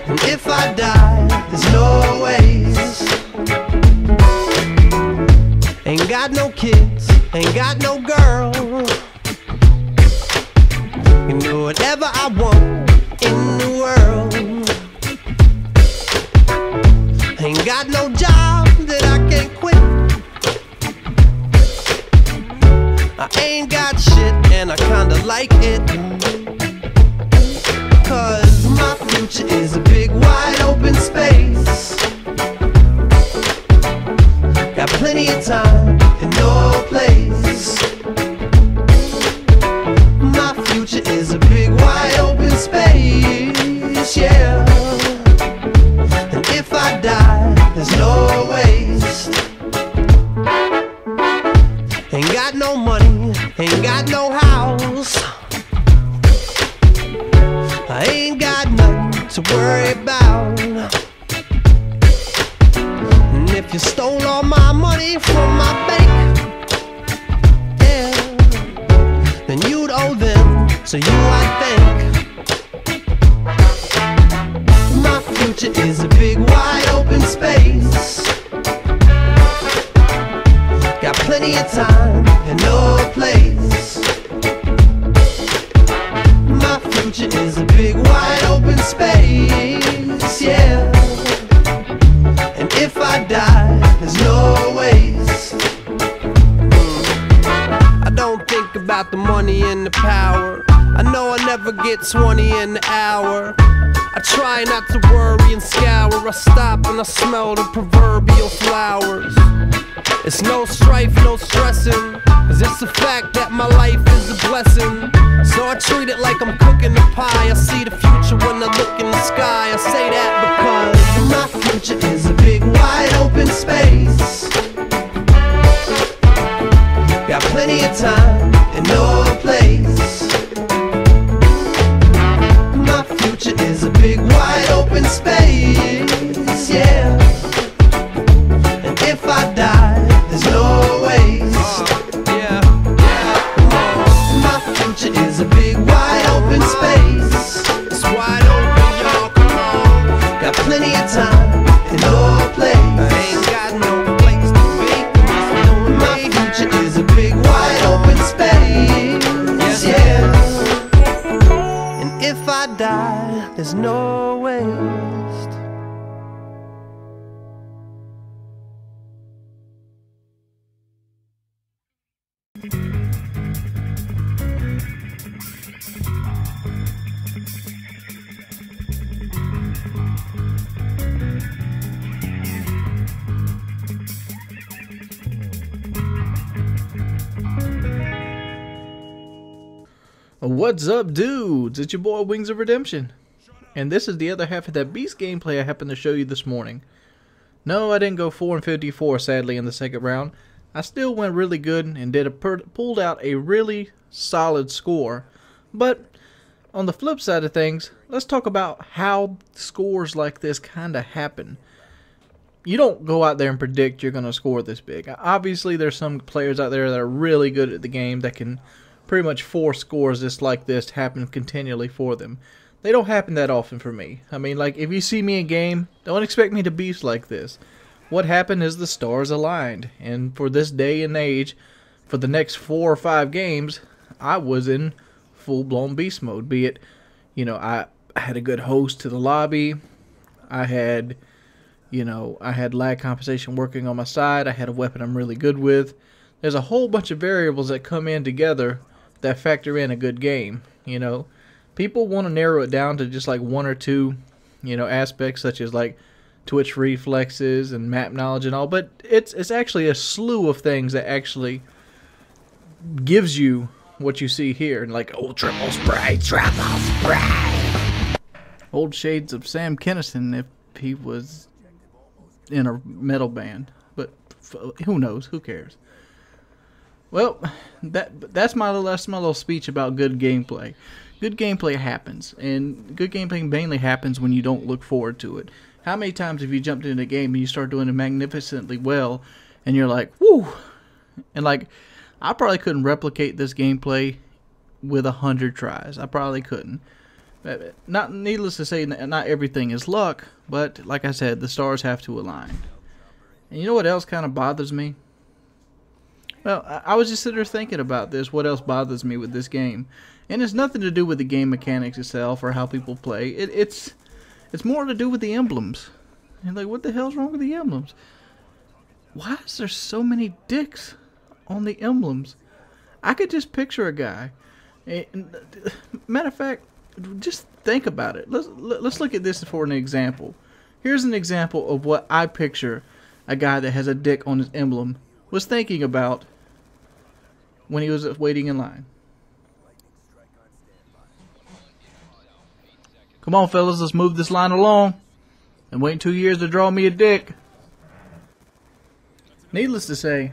And if I die, there's no ways. Ain't got no kids, ain't got no girl. Can do whatever I want in the world. Ain't got no job that I can't quit. I ain't got shit and I kinda like it. Cause my future is a big wide open space. Got plenty of time and no place. My future is a big wide open space, yeah. And if I die, there's no waste. Ain't got no money, ain't got no house, I ain't got nothing to worry about. And if you stole all my money from my bank, yeah, then you'd owe them, so you I think. My future is a big wide open space. Got plenty of time and no place. My future is a big wide open space, yeah. And if I die, there's no waste. I don't think about the money and the power. I know I never get 20 in the hour. I try not to worry and scour. I stop and I smell the proverbial flowers. It's no strife, no stressing, 'cause it's a fact that my life is a blessing. So I treat it like I'm cooking the pie. I see the future when I look in the sky. I say that because my future is a big wide open space. Got plenty of time and no place. My future is a big wide open space, yeah. And if I die, there's no waste. Yeah, yeah. My future is a big wide open space. It's wide open, y'all, come on. Got plenty of time and no place. I ain't got no place to be. My future is a big wide open space, yeah. And if I die, there's no waste. What's up, dudes? It's your boy Wings of Redemption, and this is the other half of that Beast gameplay I happened to show you this morning. No, I didn't go 4-54 sadly in the second round. I still went really good and pulled out a really solid score. But on the flip side of things, let's talk about how scores like this kind of happen. You don't go out there and predict you're going to score this big. Obviously, there's some players out there that are really good at the game that can pretty much force scores just like this happen continually for them. They don't happen that often for me. I mean, like, if you see me in game, don't expect me to beast like this. What happened is the stars aligned, and for this day and age, for the next 4 or 5 games, I was in full-blown beast mode. Be it, you know, I had a good host to the lobby, I had, you know, I had lag compensation working on my side, I had a weapon I'm really good with. There's a whole bunch of variables that come in together that factor in a good game, you know. People want to narrow it down to just like 1 or 2, you know, aspects such as like twitch reflexes and map knowledge and all, but it's actually a slew of things that actually gives you what you see here. And like, oh, triple spray. Old shades of Sam Kinison if he was in a metal band, but who knows? Who cares? Well, that's my little speech about good gameplay. Good gameplay happens, and good gameplay mainly happens when you don't look forward to it. How many times have you jumped into a game and you start doing it magnificently well, and you're like, whoo! And like, I probably couldn't replicate this gameplay with 100 tries. I probably couldn't. Not needless to say, not everything is luck, but like I said, the stars have to align. And you know what else kind of bothers me? Well, I was just sitting there thinking about this, what else bothers me with this game. And it's nothing to do with the game mechanics itself or how people play. It's more to do with the emblems. And like, what the hell's wrong with the emblems? Why is there so many dicks on the emblems? I could just picture a guy. Matter of fact, just think about it. Let's look at this for an example. Here's an example of what I picture a guy that has a dick on his emblem was thinking about when he was waiting in line. Come on, fellas, let's move this line along and wait 2 years to draw me a dick. Needless to say,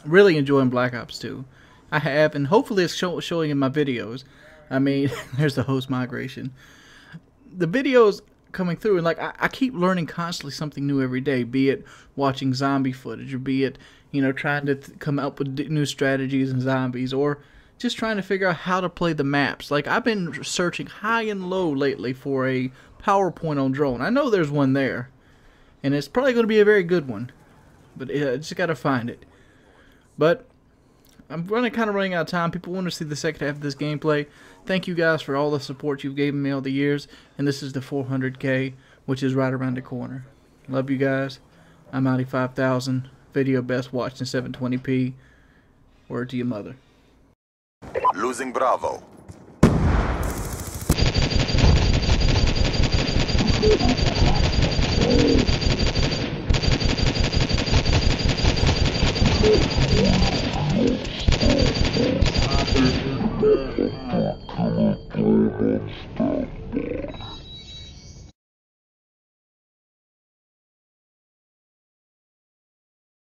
really enjoying Black Ops 2. I have, and hopefully it's showing in my videos. I mean, there's the host migration. The videos coming through, and like I keep learning constantly something new every day, be it watching zombie footage, or be it, you know, trying to come up with new strategies and zombies, or just trying to figure out how to play the maps. Like, I've been searching high and low lately for a PowerPoint on drone. I know there's one there, and it's probably going to be a very good one, but I just got to find it. But I'm kind of running out of time. People want to see the second half of this gameplay. Thank you guys for all the support you've given me all the years, and this is the 400K, which is right around the corner. Love you guys. I'm Outie 5000. Video best watched in 720p. Word to your mother. Losing Bravo.